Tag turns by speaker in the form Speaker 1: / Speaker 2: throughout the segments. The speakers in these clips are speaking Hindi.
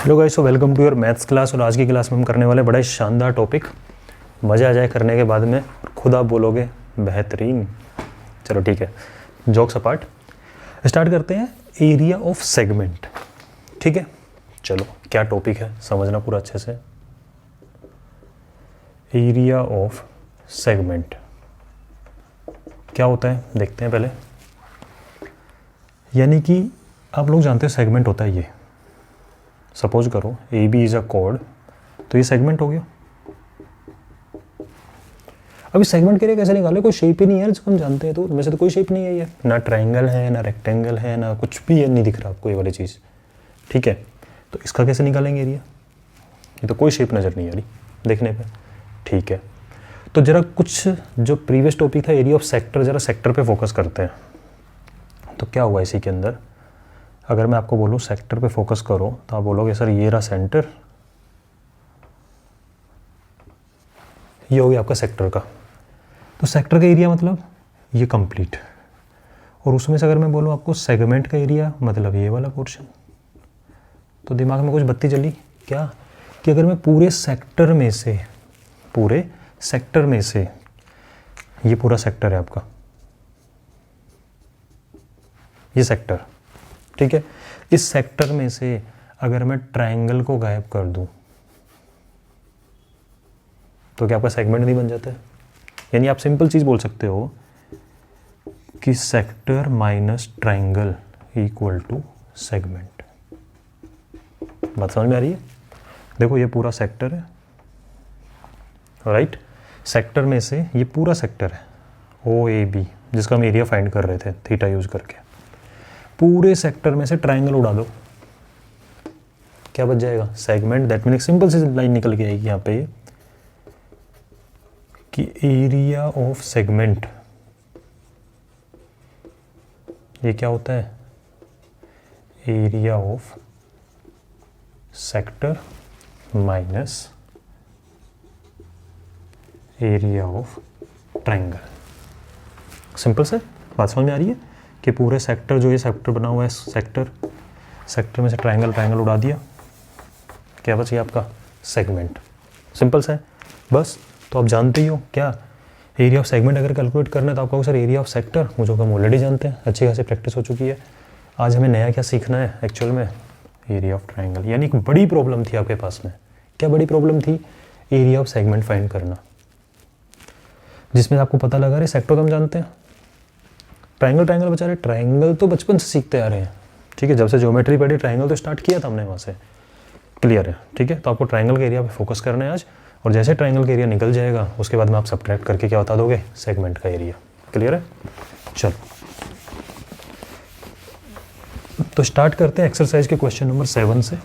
Speaker 1: Hello guys, welcome to your maths class. और आज की क्लास में हम करने वाले बड़ा ही शानदार टॉपिक, मज़ा आ जाए करने के बाद में, खुद आप बोलोगे बेहतरीन। चलो ठीक है, जोक्स अपार्ट स्टार्ट करते हैं। एरिया ऑफ सेगमेंट, ठीक है। चलो क्या टॉपिक है समझना पूरा अच्छे से। एरिया ऑफ सेगमेंट क्या होता है देखते हैं पहले। यानी कि आप लोग जानते हो सेगमेंट होता है ये। सपोज करो A B is a chord, तो ये सेगमेंट हो गया। अभी सेगमेंट के लिए कैसे निकाले, कोई शेप ही नहीं है यार जिसको हम जानते हैं। तो वैसे तो कोई शेप नहीं है, ये ना ट्रायंगल है ना रेक्टेंगल है ना कुछ भी है, नहीं दिख रहा आपको ये वाली चीज़, ठीक है। तो इसका कैसे निकालेंगे एरिया, ये तो कोई शेप नज़र नहीं आ रही देखने पे, ठीक है। तो ज़रा कुछ जो प्रीवियस टॉपिक था एरिया ऑफ सेक्टर, ज़रा सेक्टर पे फोकस करते हैं। तो क्या हुआ इसी के अंदर, अगर मैं आपको बोलूँ सेक्टर पे फोकस करो तो आप बोलोगे सर ये रहा सेंटर, ये हो गया आपका सेक्टर का। तो सेक्टर का एरिया मतलब ये कंप्लीट। और उसमें से अगर मैं बोलूँ आपको सेगमेंट का एरिया मतलब ये वाला पोर्शन, तो दिमाग में कुछ बत्ती जली क्या, कि अगर मैं पूरे सेक्टर में से ये पूरा सेक्टर है आपका, ये सेक्टर, ठीक है। इस सेक्टर में से अगर मैं ट्रायंगल को गायब कर दूं तो क्या आपका सेगमेंट नहीं बन जाता है। यानी आप सिंपल चीज़ बोल सकते हो कि sector minus triangle equal to segment. बात समझ में आ रही है। देखो ये पूरा सेक्टर है, राइट। सेक्टर में से ये पूरा सेक्टर है ओ ए बी, जिसका हम एरिया फाइंड कर रहे थे थीटा यूज करके। पूरे सेक्टर में से ट्रायंगल उड़ा दो, क्या बच जाएगा, सेगमेंट। दैट मीन सिंपल सी लाइन निकल के आएगी यहाँ पे कि एरिया ऑफ सेगमेंट ये क्या होता है, area of sector minus area of triangle. Simple से बात समझ में आ रही है कि पूरे सेक्टर, जो ये सेक्टर बना हुआ है सेक्टर में से ट्रायंगल उड़ा दिया, क्या बच गया आपका सेगमेंट। सिंपल सा है बस। तो आप जानते ही हो क्या, एरिया ऑफ सेगमेंट अगर कैलकुलेट करना है तो आप कहोगे सर एरिया ऑफ सेक्टर, मुझे हम ऑलरेडी जानते हैं, अच्छी खासी प्रैक्टिस हो चुकी है। आज हमें नया क्या सीखना है एक्चुअल में, एरिया ऑफ ट्रायंगल। यानी एक बड़ी प्रॉब्लम थी आपके पास में। क्या बड़ी प्रॉब्लम थी, एरिया ऑफ सेगमेंट फाइंड करना, जिसमें आपको पता लगा रहे सेक्टर तो हम जानते हैं, ट्रायंगल बचा रहे। ट्रायंगल तो बचपन से सीखते आ रहे हैं, ठीक है। जब से ज्योमेट्री पढ़ी ट्रायंगल तो स्टार्ट किया था हमने वहाँ से, क्लियर है, ठीक है। तो आपको ट्रायंगल के एरिया पे फोकस करना है आज। और जैसे ट्रायंगल का एरिया निकल जाएगा उसके बाद में आप सब्ट्रैक्ट करके क्या बता दोगे, सेगमेंट का एरिया, क्लियर है। चलो तो स्टार्ट करते हैं एक्सरसाइज के क्वेश्चन नंबर 7 से।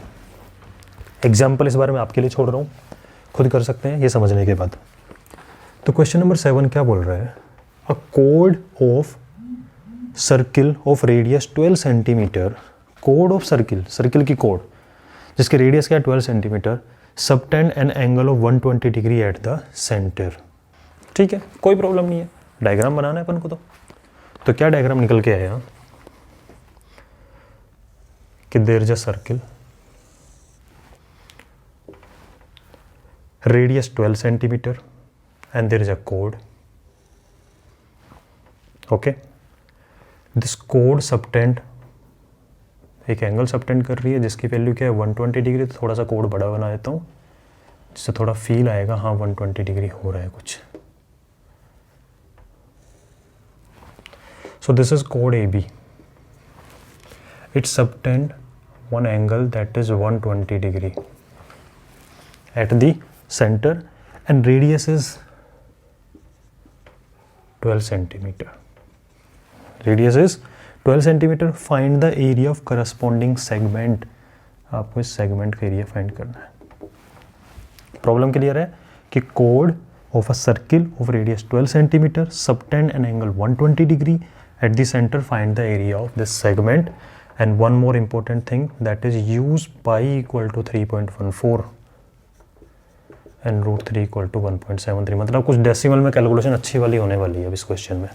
Speaker 1: एग्जाम्पल इस बारे में आपके लिए छोड़ रहा हूँ, खुद कर सकते हैं ये समझने के बाद। तो क्वेश्चन नंबर 7 क्या बोल रहा है, a code of circle of radius 12 centimetre, कोड ऑफ सर्किल की कोड जिसके रेडियस क्या है 12 centimetre, subtend an angle of 120 degree at the centre, ठीक है। कोई प्रॉब्लम नहीं है, डायग्राम बनाना है अपन को। तो क्या डायग्राम निकल के आया कि there is a circle, radius 12 centimetre and there is a code, okay. This code subtend एक एंगल सबटेंड कर रही है जिसकी वैल्यू क्या है 120 डिग्री। तो थोड़ा सा कोड बड़ा बना देता हूँ जिससे थोड़ा फील आएगा, हाँ 120 डिग्री हो रहा है कुछ। सो दिस इज कोड A B, it subtend one angle that is 120 degree at the centre and radius is 12 centimetre. Radius is 12 centimetre. Find the area of corresponding segment. आपको इस सेगमेंट का एरिया फाइंड करना है। प्रॉब्लम क्लियर है कि कोड of a circle of radius 12 centimetre subtend an angle 120 degree at the centre, find the area of this segment. And one more important thing that is use pi equal to 3.14 and √3 equal to 1.73। मतलब कुछ डेसिमल में कैलकुलेशन अच्छी वाली होने वाली है अब इस क्वेश्चन में,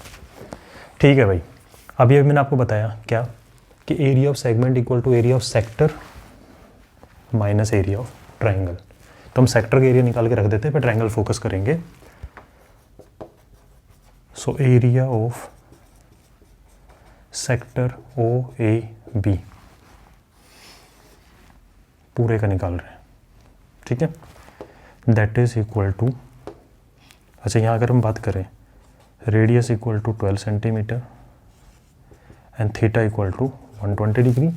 Speaker 1: ठीक है भाई। अभी मैंने आपको बताया क्या कि area of segment equal to area of sector, minus area of triangle. तो हम सेक्टर का एरिया निकाल के रख देते हैं, फिर ट्राइंगल फोकस करेंगे। So area of sector OAB पूरे का निकाल रहे हैं, ठीक है। दैट इज इक्वल टू, अच्छा यहाँ अगर हम बात करें radius equal to 12 centimetre and theta equal to 120 degree.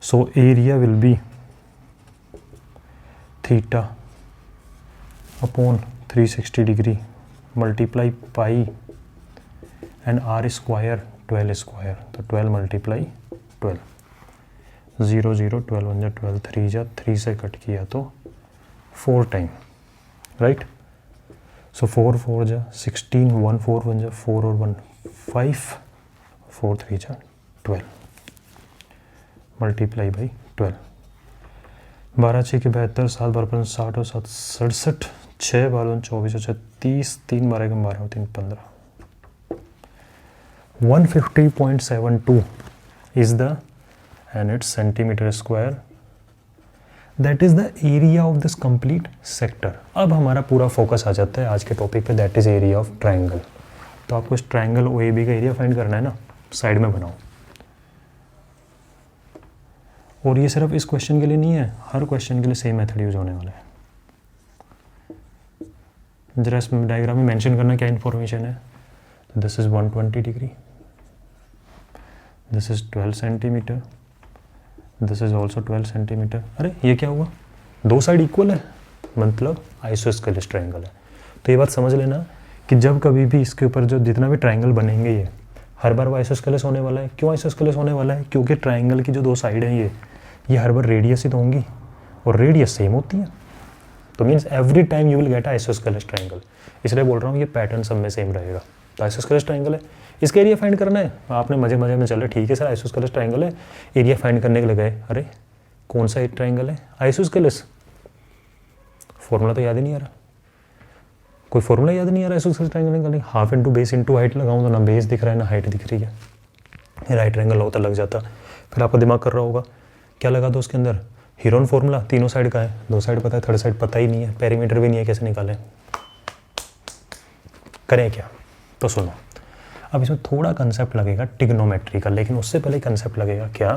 Speaker 1: So area will be theta upon 360 degree multiply pi and r square 12 square, तो 12 मल्टीप्लाई 12, 0 0 12 1 जा 12, 3 जा 3 से कट किया तो 4 टाइम, राइट। सो 4 4 जा 16, 1 4 1 जा 4 और 1 5, 4 3 जा 12 मल्टीप्लाई बाई 12, 12 6 के 72, 7 12 15 60 और 7 67, 6 12 24 और 30, 3 12 के 12 और 3 15, 150.72 is the, and it's centimeter square, that is the area of this complete sector। अब हमारा पूरा फोकस आ जाता है आज के टॉपिक पे, that is area of triangle। तो आपको इस ट्राइंगल OAB का एरिया फाइंड करना है ना, साइड में बनाओ। और ये सिर्फ इस क्वेश्चन के लिए नहीं है, हर क्वेश्चन के लिए सेम मेथड यूज होने वाला है। जरा इस डायग्राम में मेंशन करना क्या इन्फॉर्मेशन है। This is 120 degree, this is 12 centimetre, this is also 12 centimetre. अरे ये क्या हुआ, दो साइड इक्वल है, मतलब आइसोस्केलेस ट्राइंगल है। तो ये बात समझ लेना कि जब कभी भी इसके ऊपर जो जितना भी ट्राइंगल बनेंगे ये हर बार वो आइसोस्केलेस होने वाला है। क्यों आइसोस्केलेस होने वाला है, क्योंकि ट्राइंगल की जो दो साइड हैं ये हर बार रेडियस ही तो होंगी और रेडियस सेम होती है। तो means every time you will get isosceles triangle, इसलिए बोल रहा हूँ ये पैटर्न सब में सेम रहेगा। तो आइसोस्केलेस ट्राइंगल है, इसका एरिया फाइंड करना है। आपने मजे मजे में चले ठीक है सर आइसोस्केलेस ट्राइंगल है, एरिया फाइंड करने के लिए गए, अरे कौन सा ट्राइंगल है, आइसोस्केलेस। फॉर्मूला तो याद ही नहीं आ रहा, कोई फॉर्मूला याद नहीं आ रहा आइसोस्केलेस ट्राइंगल निकालने। Half into base into height लगाऊँ तो ना बेस दिख रहा है ना हाइट दिख रही है। राइट ट्राइंगल होता लग जाता, फिर आपका दिमाग कर रहा होगा क्या लगा दो उसके अंदर, हीरोन फॉर्मूला, तीनों साइड का है, दो साइड पता है, थर्ड साइड पता ही नहीं है, पेरीमीटर भी नहीं है, कैसे निकालें, करें क्या। तो सुनो, अब इसमें थोड़ा कंसेप्ट लगेगा ट्रिग्नोमेट्री का, लेकिन उससे पहले कंसेप्ट लगेगा क्या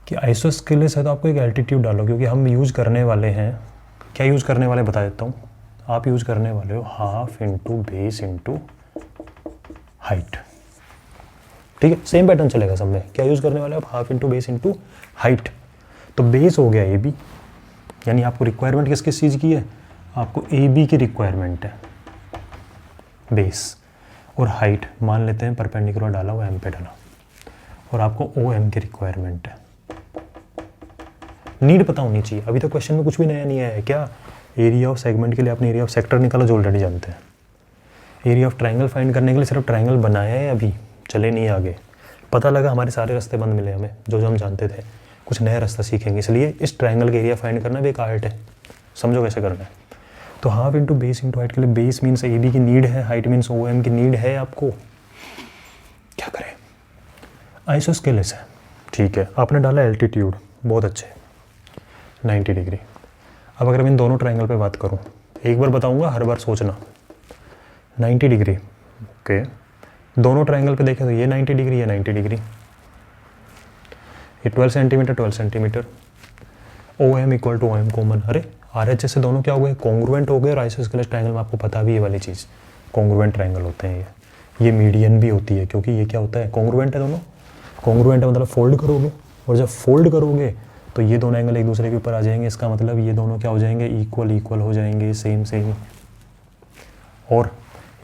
Speaker 1: कि आइसोस्केलेस है तो आपको एक एल्टीट्यूड डालो, क्योंकि हम यूज करने वाले हैं, क्या यूज करने वाले बता देता हूँ। आप यूज करने वाले हो half into base into height, ठीक है, सेम पैटर्न चलेगा सब में। क्या यूज करने वाले हो आप, half into base into height. तो बेस हो गया AB, यानी आपको रिक्वायरमेंट किस किस चीज़ की है, आपको AB की रिक्वायरमेंट है बेस, और हाइट मान लेते हैं परपेंडिकुलर डाला हुआ M पे डाला, और आपको OM की रिक्वायरमेंट है। नीड पता होनी चाहिए, अभी तो क्वेश्चन में कुछ भी नया नहीं आया है। क्या एरिया ऑफ सेगमेंट के लिए आपने एरिया ऑफ सेक्टर निकाला जो ऑलरेडी जानते हैं। एरिया ऑफ ट्राइंगल फाइंड करने के लिए सिर्फ ट्राइंगल बनाया है, अभी चले नहीं आगे। पता लगा हमारे सारे रास्ते बंद मिले हमें, जो हम जानते थे, कुछ नया रास्ता सीखेंगे। इसलिए इस ट्राइंगल का एरिया फाइंड करना भी एक आर्ट है, समझो कैसे करना है। तो half into base into height के लिए बेस मीन्स AB की नीड है, हाइट मीन्स OM की नीड है। आपको क्या करें, आइसोस्केलेस है, ठीक है, आपने डाला एल्टीट्यूड, बहुत अच्छे 90 डिग्री। अब अगर मैं इन दोनों ट्राइंगल पे बात करूं, एक बार बताऊंगा हर बार सोचना, 90 डिग्री, ओके, दोनों ट्राइंगल पे देखें तो ये 90 डिग्री, ये 90 डिग्री, ये 12 centimetre 12 centimetre, OM equal to OM common. अरे RHS से दोनों क्या हो गए, कॉन्ग्रुएंट हो गए। और आइसोस्केलेस ट्राइंगल में आपको पता भी है वाली चीज़, कॉन्ग्रुएंट ट्राइंगल होते हैं ये मीडियन भी होती है, क्योंकि ये क्या होता है, कॉन्ग्रुएंट है दोनों। कॉन्ग्रुएंट है मतलब फोल्ड करोगे, और जब फोल्ड करोगे तो ये दोनों एंगल एक दूसरे के ऊपर आ जाएंगे, इसका मतलब ये दोनों क्या हो जाएंगे, इक्वल इक्वल हो जाएंगे, सेम सेम, और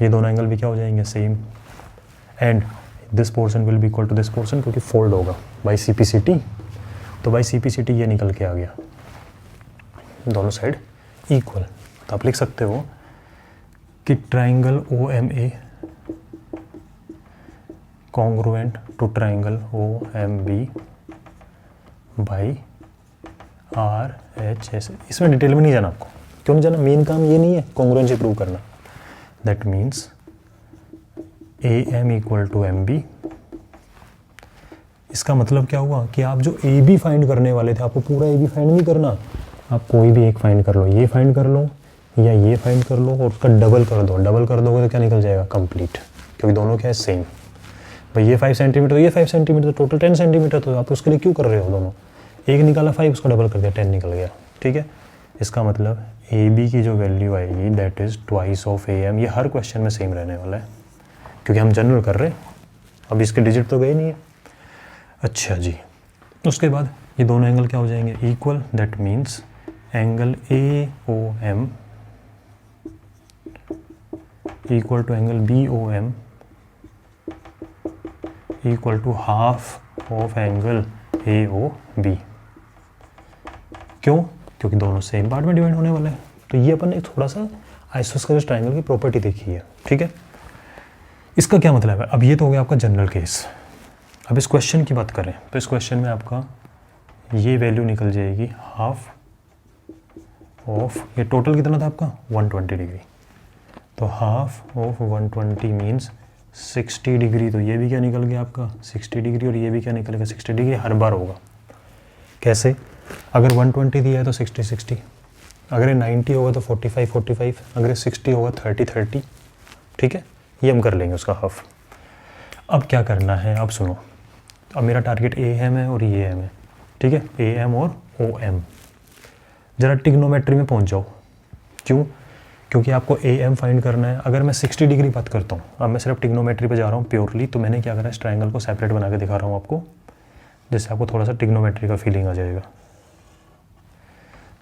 Speaker 1: ये दोनों एंगल भी क्या हो जाएंगे, same. And this portion will be equal to this portion, क्योंकि फोल्ड होगा बाई CPCT। तो बाई CPCT ये निकल के आ गया, दोनों साइड इक्वल। तो आप लिख सकते हो कि triangle OMA congruent to triangle OMB by RHS। इसमें डिटेल में नहीं जाना आपको, क्यों नहीं जाना, मेन काम ये नहीं है कॉन्ग्रुएंसी प्रूव करना। That means AM equal to MB इसका मतलब क्या हुआ कि आप जो ए बी फाइंड करने वाले थे, आपको पूरा ए बी फाइंड नहीं करना, आप कोई भी एक फाइंड कर लो, ये फाइंड कर लो या ये फाइंड कर लो और उसका डबल कर दो। डबल कर दोगे तो क्या निकल जाएगा, कंप्लीट, क्योंकि दोनों क्या है सेम। भाई ये 5 सेंटीमीटर, ये 5 सेंटीमीटर, टोटल 10 सेंटीमीटर, तो आप उसके लिए क्यों कर रहे हो दोनों, एक निकाला 5, उसका डबल कर दिया 10 निकल गया। ठीक है, इसका मतलब ए बी की जो वैल्यू आएगी that is twice of A M. ये हर क्वेश्चन में सेम रहने वाला है क्योंकि हम जनरल कर रहे हैं, अब इसके डिजिट तो गए नहीं है। अच्छा जी, उसके बाद ये दोनों एंगल क्या हो जाएंगे, equal, that means angle A O M equal to angle B O M equal to half of angle A O B. क्यों, क्योंकि दोनों सेम पार्ट में डिवाइड होने वाले हैं। तो ये अपन ने थोड़ा सा आइसोस्केलेस ट्रायंगल की प्रॉपर्टी देखी है। ठीक है, इसका क्या मतलब है, अब ये तो हो गया आपका जनरल केस। अब इस क्वेश्चन की बात करें तो इस क्वेश्चन में आपका ये वैल्यू निकल जाएगी हाफ ऑफ, ये टोटल कितना था आपका 120 डिग्री, तो हाफ ऑफ 120 मीन्स 60 डिग्री। तो ये भी क्या निकल गया आपका 60 डिग्री और ये भी क्या निकलेगा 60 डिग्री, हर बार होगा। कैसे, अगर 120 दिया है तो 60 60, अगर ये 90 होगा तो 45 45, अगर ये 60 होगा 30 30। ठीक है, ये हम कर लेंगे उसका हाफ। अब क्या करना है, अब सुनो, अब मेरा टारगेट ए एम है और ये एम है। ठीक है, ए एम और ओ एम, ज़रा टिग्नोमेट्री में पहुंच जाओ। क्यों, क्योंकि आपको ए एम फाइंड करना है। अगर मैं 60 डिग्री बात करता हूँ, अब मैं सिर्फ टिग्नोमेट्री पे जा रहा हूँ प्योरली, तो मैंने क्या करा, इस ट्रायंगल को सेपरेट बना के दिखा रहा हूँ आपको, जिससे आपको थोड़ा सा टिग्नोमेट्री का फीलिंग आ जाएगा।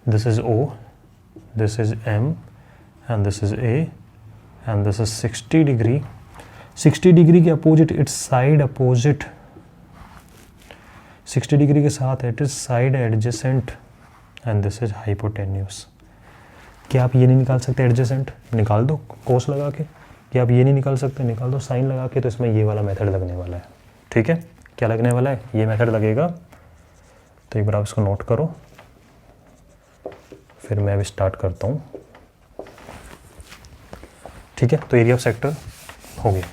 Speaker 1: This is O, this is M and this is A and this is 60 degree. 60 degree के opposite its side opposite, 60 degree के साथ it is side adjacent and this is hypotenuse. क्या आप ये नहीं निकाल सकते एडजेसेंट, निकाल दो कोस लगा के। क्या आप ये नहीं निकाल सकते, निकाल दो साइन लगा के। तो इसमें ये वाला मेथड लगने वाला है। ठीक है, क्या लगने वाला है, ये मेथड लगेगा। तो एक बार आप इसको नोट करो, फिर मैं अभी स्टार्ट करता हूँ। ठीक है, तो एरिया ऑफ सेक्टर हो गया।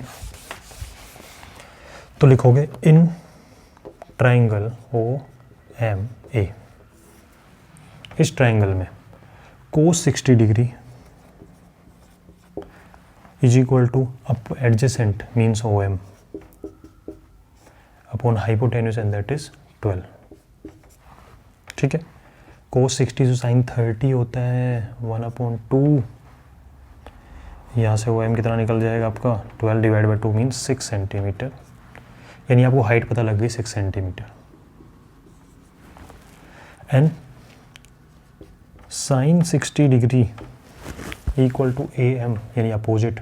Speaker 1: तो लिखोगे in triangle O M A, इस ट्राइंगल में cos 60 degree is equal to up adjacent means O M upon hypotenuse and that is 12। ठीक है, कोस 60 से साइन 30 होता है 1/2, यहाँ से ओ एम कितना निकल जाएगा आपका 12 डिवाइड बाई 2 मीन्स 6 सेंटीमीटर, यानी आपको हाइट पता लग गई 6 centimetre. And sine 60 degree equal to A M यानी opposite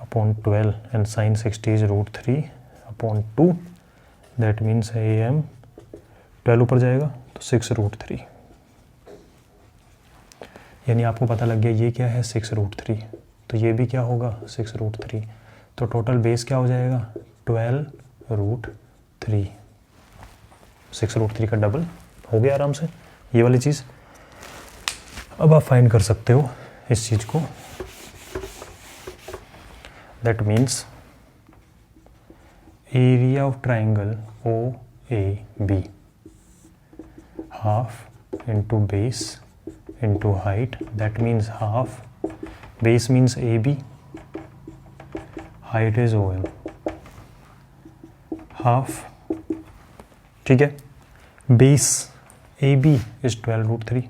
Speaker 1: upon 12 and sine 60 is √3/2, that means A M 12 ऊपर जाएगा तो 6√3, यानी आपको पता लग गया ये क्या है 6√3, तो ये भी क्या होगा 6√3। तो टोटल बेस क्या हो जाएगा 12√3, 6√3 का डबल हो गया आराम से ये वाली चीज़। अब आप फाइंड कर सकते हो इस चीज़ को, that means area of triangle O A B half into base into height, that means half, base means A B, height is O M, half. ठीक है, base A B is 12√3,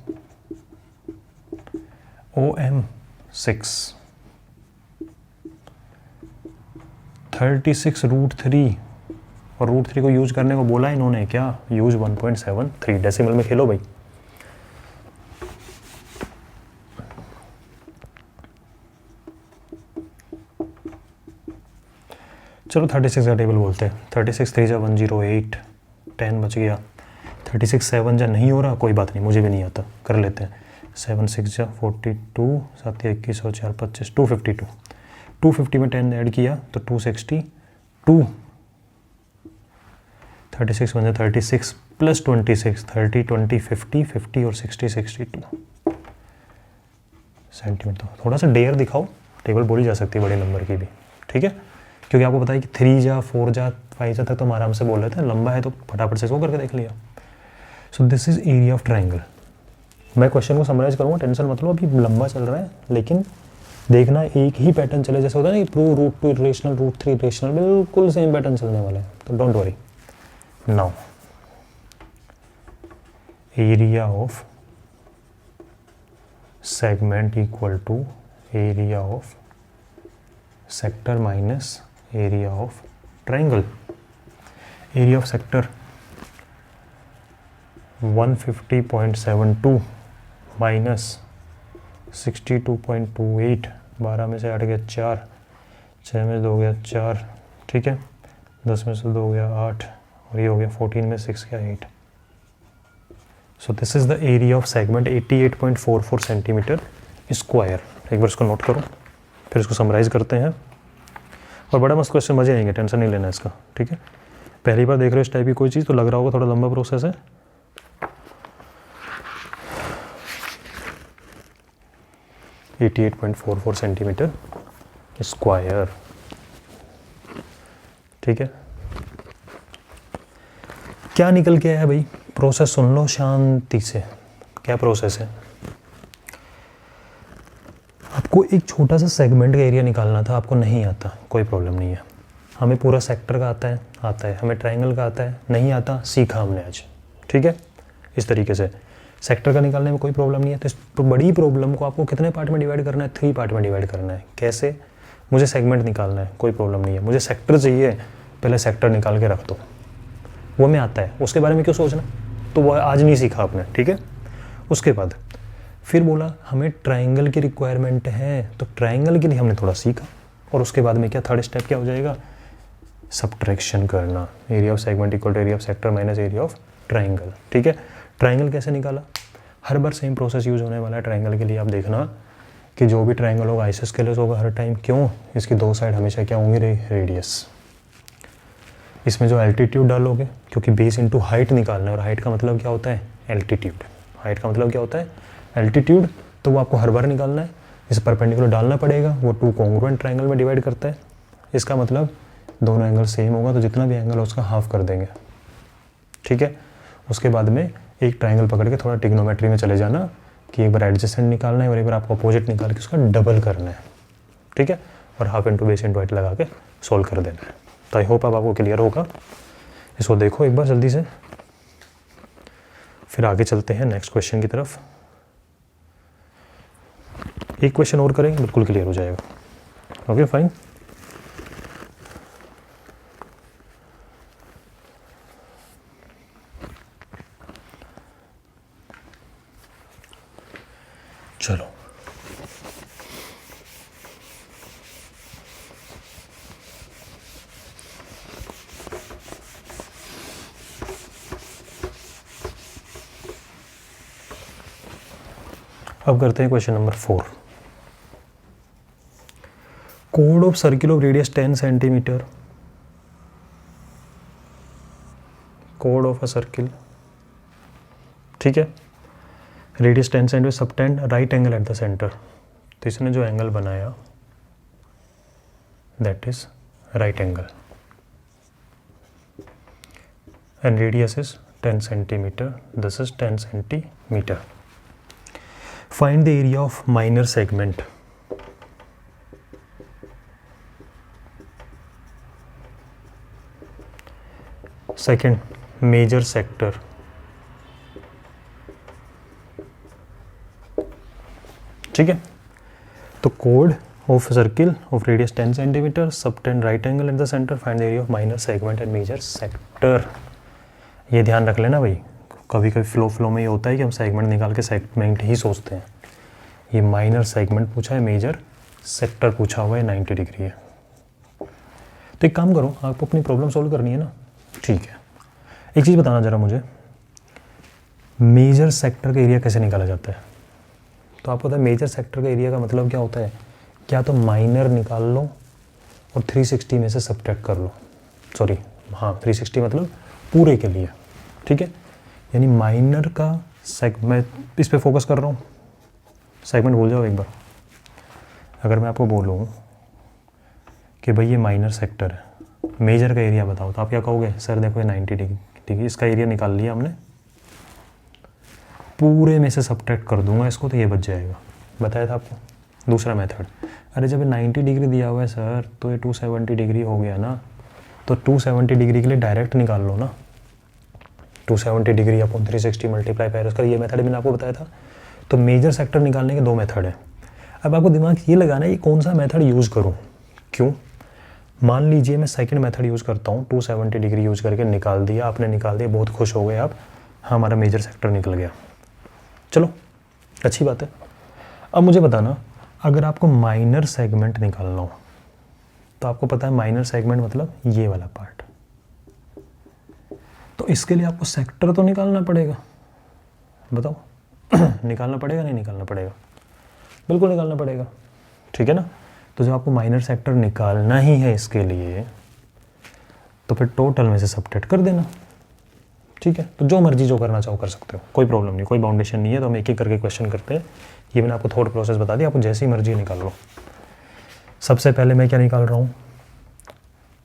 Speaker 1: O M 6, 36√3, और √3 को यूज करने को बोला इन्होंने, क्या यूज 1.73, डेसिमल में खेलो भाई। चलो 36 का टेबल बोलते हैं, 36 3 जा 108, 10 बच गया। 36 7 जा नहीं हो रहा, कोई बात नहीं, मुझे भी नहीं आता, कर लेते हैं। 7 6 जा 42, 7 21 और 4 25, 252, 250 में 10 ऐड किया तो 262, 36 1 36 प्लस 26, 30 20 50, 50 और 60 62 सेंटीमीटर। थोड़ा सा डेयर दिखाओ, टेबल बोली जा सकती है बड़े नंबर की भी। ठीक है, क्योंकि आपको पता है कि 3 जा 4 जा 5 तक तो हम आराम से बोल रहे थे, लंबा है तो फटाफट से इसको करके देख लिया। सो this is area of triangle. मैं क्वेश्चन को समराइज करूँगा, टेंशन मत लो, अभी लंबा चल रहा है, लेकिन देखना एक ही पैटर्न चले, जैसे होता है ना prove root 2 irrational, root 3 irrational, बिल्कुल सेम पैटर्न चलने वाला है, तो don't worry. Now area of segment equal to area of sector minus area of triangle. Area of sector 150.72 minus 62.28, 12 में से 8 गया 4, 6 में से 2 गया 4, ठीक है, 10 में से 2 गया 8, और ये हो गया 14 में 6 गया 8। सो this is the area of segment 88.44 centimetre square. एक बार इसको नोट करो, फिर इसको समराइज करते हैं, और बड़ा मस्त क्वेश्चन, मजे आएंगे, टेंशन नहीं लेना इसका, ठीक है। पहली बार देख रहे हो इस टाइप की कोई चीज़ तो लग रहा होगा थोड़ा लंबा प्रोसेस है। (88.44 सेंटीमीटर स्क्वायर), ठीक है। क्या निकल के आया भाई, प्रोसेस सुन लो शांति से। क्या प्रोसेस है, आपको एक छोटा सा सेगमेंट का एरिया निकालना था, आपको नहीं आता, कोई प्रॉब्लम नहीं है। हमें पूरा सेक्टर का आता है, हमें ट्रायंगल का आता है, नहीं आता, सीखा हमने आज, ठीक है। इस तरीके से सेक्टर का निकालने में कोई प्रॉब्लम नहीं है। तो बड़ी प्रॉब्लम को आपको कितने पार्ट में डिवाइड करना है, 3 पार्ट में डिवाइड करना है। कैसे, मुझे सेगमेंट निकालना है, कोई प्रॉब्लम नहीं है, मुझे सेक्टर चाहिए, पहले सेक्टर निकाल के रख दो, वो में आता है, उसके बारे में क्यों सोचना, तो वो आज नहीं सीखा आपने, ठीक है। उसके बाद फिर बोला हमें ट्रायंगल की रिक्वायरमेंट है, तो ट्रायंगल के लिए हमने थोड़ा सीखा, और उसके बाद में क्या थर्ड स्टेप क्या हो जाएगा, सब्ट्रैक्शन करना। Area of segment equal to area of sector minus area of triangle, ठीक है। ट्रायंगल कैसे निकाला, हर बार सेम प्रोसेस यूज होने वाला है ट्रायंगल के लिए। आप देखना कि जो भी ट्रायंगल होगा आइसोस्केलेस होगा हर टाइम, क्यों, इसकी 2 साइड हमेशा क्या होंगी, रेडियस। इसमें जो एल्टीट्यूड डालोगे, क्योंकि बेस इंटू हाइट निकालना है, और हाइट का मतलब क्या होता है, एल्टीट्यूड। हाइट का मतलब क्या होता है, एल्टीट्यूड, तो वो आपको हर बार निकालना है। इस परपेंडिकुलर डालना पड़ेगा, वो 2 कॉन्ग्रुएंट ट्रायंगल में डिवाइड करता है। इसका मतलब दोनों एंगल सेम होगा, तो जितना भी एंगल है उसका हाफ कर देंगे, ठीक है। उसके बाद में एक ट्रायंगल पकड़ के थोड़ा ट्रिग्नोमेट्री में चले जाना कि एक बार एडजेसेंट निकालना है और एक बार आपको अपोजिट निकाल के उसका डबल करना है, ठीक है, और half into base into height लगा के सोल्व कर देना है। तो आई होप अब आपको क्लियर होगा। इसको देखो एक बार जल्दी से, फिर आगे चलते हैं नेक्स्ट क्वेश्चन की तरफ। एक क्वेश्चन और करेंगे, बिल्कुल क्लियर हो जाएगा। Okay fine. चलो अब करते हैं क्वेश्चन नंबर 4। कोड of circle of radius 10 centimetre, कोड ऑफ अ सर्किल, ठीक है, radius 10 centimetre, subtend right angle at the centre. तो इसने जो एंगल बनाया that is right angle, and radius is 10 centimetre, this is 10 centimetre. Find the area of minor segment. Second, major sector, ठीक है। तो कोड of circle of radius 10 centimetre, subtend right angle at the centre, find the area of minor segment and major sector. ये ध्यान रख लेना भाई, कभी कभी फ्लो में ये होता है कि हम सेगमेंट निकाल के सेगमेंट ही सोचते हैं। ये माइनर सेगमेंट पूछा है, मेजर सेक्टर पूछा हुआ है, 90 डिग्री है। तो एक काम करो, आपको अपनी प्रॉब्लम सॉल्व करनी है ना, ठीक है। एक चीज़ बताना जरा मुझे, मेजर सेक्टर का एरिया कैसे निकाला जाता है। तो आपको पता है मेजर सेक्टर का एरिया का मतलब क्या होता है, क्या तो माइनर निकाल लो और 360 में से सब्ट्रैक्ट कर लो, सॉरी हाँ 360 मतलब पूरे के लिए, ठीक है। यानी माइनर का सेगमेंट, इस पे फोकस कर रहा हूँ, सेगमेंट भूल जाओ एक बार। अगर मैं आपको बोलूँ कि भाई ये माइनर सेक्टर है, मेजर का एरिया बताओ, तो आप क्या कहोगे, सर देखो ये 90 डिग्री, इसका एरिया निकाल लिया हमने, पूरे में से सब्ट्रैक्ट कर दूंगा इसको तो ये बच जाएगा। बताया था आपको। दूसरा मेथड, अरे जब 90 डिग्री दिया हुआ है सर तो ये 270 डिग्री हो गया ना, तो 270 डिग्री के लिए डायरेक्ट निकाल लो ना, 270 डिग्री अपॉन 360 मल्टीप्लाई पाई उसका, ये मेथड मैंने आपको बताया था। तो मेजर सेक्टर निकालने के 2 मेथड है। अब आपको दिमाग ये लगाना है कि कौन सा मेथड यूज़ करूँ, क्यों। मान लीजिए मैं सेकंड मेथड यूज़ करता हूँ, 270 डिग्री यूज़ करके निकाल दिया, आपने निकाल दिया, बहुत खुश हो गए आप, हाँ हमारा मेजर सेक्टर निकल गया, चलो अच्छी बात है। अब मुझे बताना, अगर आपको माइनर सेगमेंट निकालना हो तो आपको पता है माइनर सेगमेंट मतलब ये वाला पार्ट, तो इसके लिए आपको सेक्टर तो निकालना पड़ेगा, बताओ निकालना पड़ेगा नहीं निकालना पड़ेगा, बिल्कुल निकालना पड़ेगा, ठीक है ना। तो जब आपको माइनर सेक्टर निकालना ही है इसके लिए, तो फिर टोटल में से सब्ट्रैक्ट कर देना, ठीक है। तो जो मर्जी जो करना चाहो कर सकते हो, कोई प्रॉब्लम नहीं, कोई बाउंडेशन नहीं है। तो हम एक एक करके क्वेश्चन करते हैं, ये मैंने आपको थोड़ा प्रोसेस बता दिया, आपको जैसी मर्जी निकाल लो। सबसे पहले मैं क्या निकाल रहा हूँ,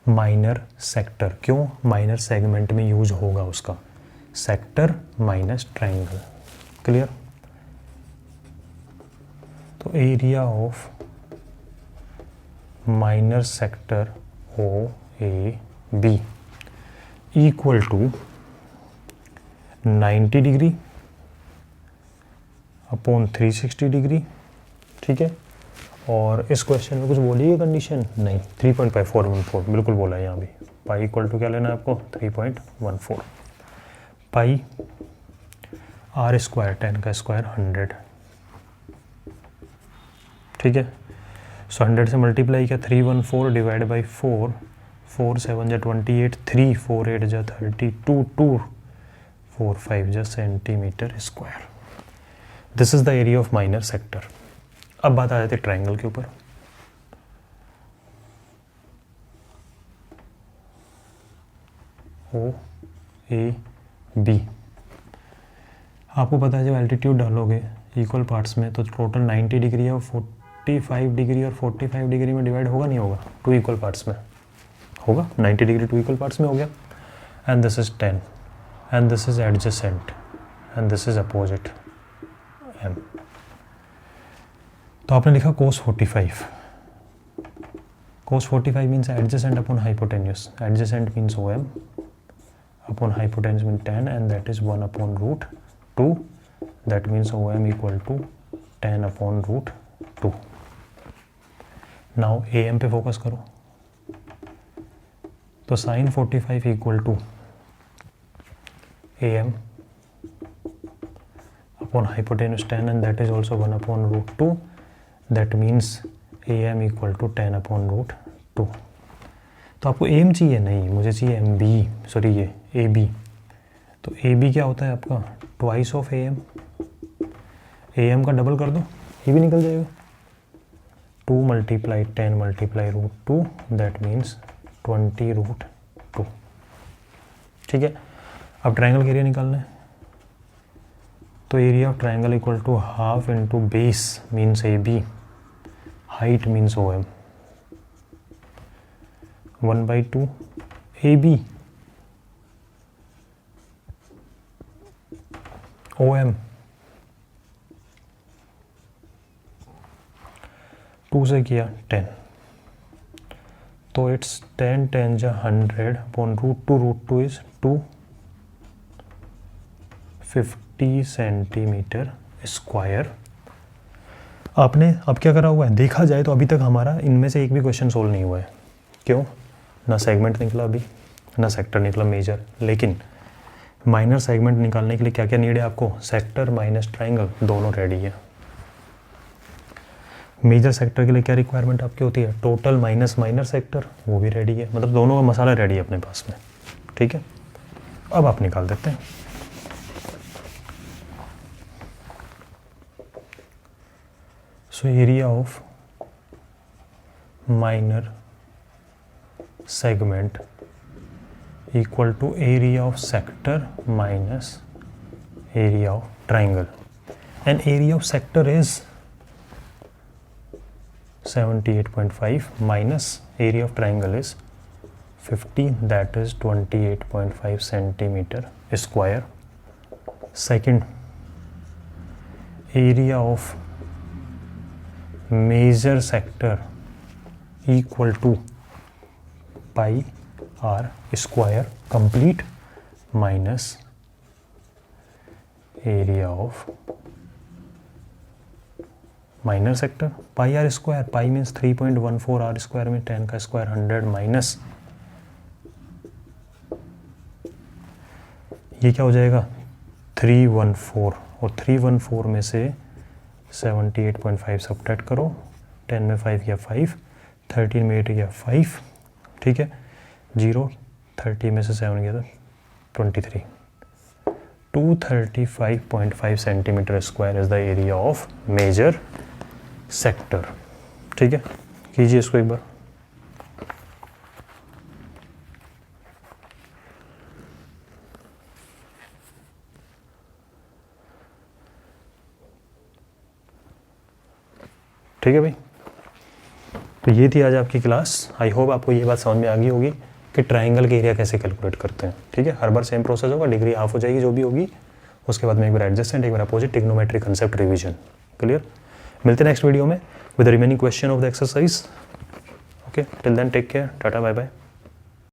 Speaker 1: माइनर सेक्टर, क्यों, माइनर सेगमेंट में यूज होगा उसका, सेक्टर माइनस ट्रायंगल, क्लियर। तो area of minor sector O A B equal to 90 degree upon 360 degree, ठीक है। और इस क्वेश्चन में कुछ बोलिए कंडीशन नहीं, 3.5414 बिल्कुल बोला है यहाँ भी। पाई इक्वल टू क्या लेना है आपको, 3.14, पाई आर स्क्वायर 10 का स्क्वायर 100, ठीक है। सो 100 से मल्टीप्लाई किया, 314 डिवाइड बाई 4, 4 7 जा 28, 3 4 8 जा 32, 2 4 5 जा centimetre square. This is the area of minor sector. अब बात आ जाती है ट्रायंगल के ऊपर। ओ ए बी, आपको पता है जब एल्टीट्यूड डालोगे इक्वल पार्ट्स में तो टोटल 90 डिग्री और 45 डिग्री और 45 डिग्री में डिवाइड होगा नहीं होगा, 2 इक्वल पार्ट्स में होगा, 90 डिग्री 2 इक्वल पार्ट्स में हो गया। And this is 10 and this is adjacent and this is opposite M. तो आपने लिखा cos 45, cos 45 means adjacent upon hypotenuse, adjacent means OM upon hypotenuse means 10 and that is 1 upon root 2, that means OM equal to 10 upon root 2. Now AM पे फोकस करो, तो sin 45 equal to AM upon hypotenuse 10 and that is also 1 upon root 2, that means AM equal to 10 upon root 2. तो आपको AM चाहिए नहीं, मुझे चाहिए MB, सॉरी ये AB। तो AB क्या होता है आपका, ट्वाइस ऑफ AM, AM का डबल कर दो, ये भी निकल जाएगा, 2 multiply 10 multiply root 2, that means 20 root 2, ठीक है। अब ट्रायंगल का एरिया निकालना है, तो area of triangle equal to half into base means AB, height means OM, 1/2 AB OM, 2 से किया 10, तो इट्स 10 10 जा 100 upon root 2 is 250 centimetre square. आपने अब क्या करा हुआ है, देखा जाए तो अभी तक हमारा इनमें से एक भी क्वेश्चन सोल्व नहीं हुआ है, क्यों, ना सेगमेंट निकला अभी, ना सेक्टर निकला मेजर। लेकिन माइनर सेगमेंट निकालने के लिए क्या क्या नीड है आपको, सेक्टर माइनस ट्रायंगल दोनों रेडी है। मेजर सेक्टर के लिए क्या रिक्वायरमेंट आपकी होती है, टोटल माइनस माइनर सेक्टर, वो भी रेडी है, मतलब दोनों का मसाला रेडी है अपने पास में, ठीक है। अब आप निकाल देते हैं। So area of minor segment equal to area of sector minus area of triangle, and area of sector is 78.5 minus area of triangle is 50, that is 28.5 centimeter square. Second, area of major sector equal to pi r square complete minus area of minor sector pi r square. Pi means 3.14, r square में 10 का स्क्वायर 100 माइनस ये क्या हो जाएगा 314, और 314 में से 78.5 सब्ट्रैक्ट करो, 10 में 5 या 5, 13 में 8 या 5, ठीक है, 0, 30 में से 7 गया तो 23. 235.5 centimetre square is the area of major sector. ठीक है, कीजिए इसको एक बार. ठीक है भाई, तो ये थी आज आपकी क्लास. आई होप आपको ये बात समझ में आ गई होगी कि ट्राइंगल के एरिया कैसे कैलकुलेट करते हैं. ठीक है, हर बार सेम प्रोसेस होगा, डिग्री हाफ हो जाएगी जो भी होगी, उसके बाद में एक बार एडजस्टेंट, एक बार opposite, trigonometry concept revision. Clear. मिलते हैं नेक्स्ट वीडियो में with the remaining question of the exercise. Okay, till then take care, tata, bye bye.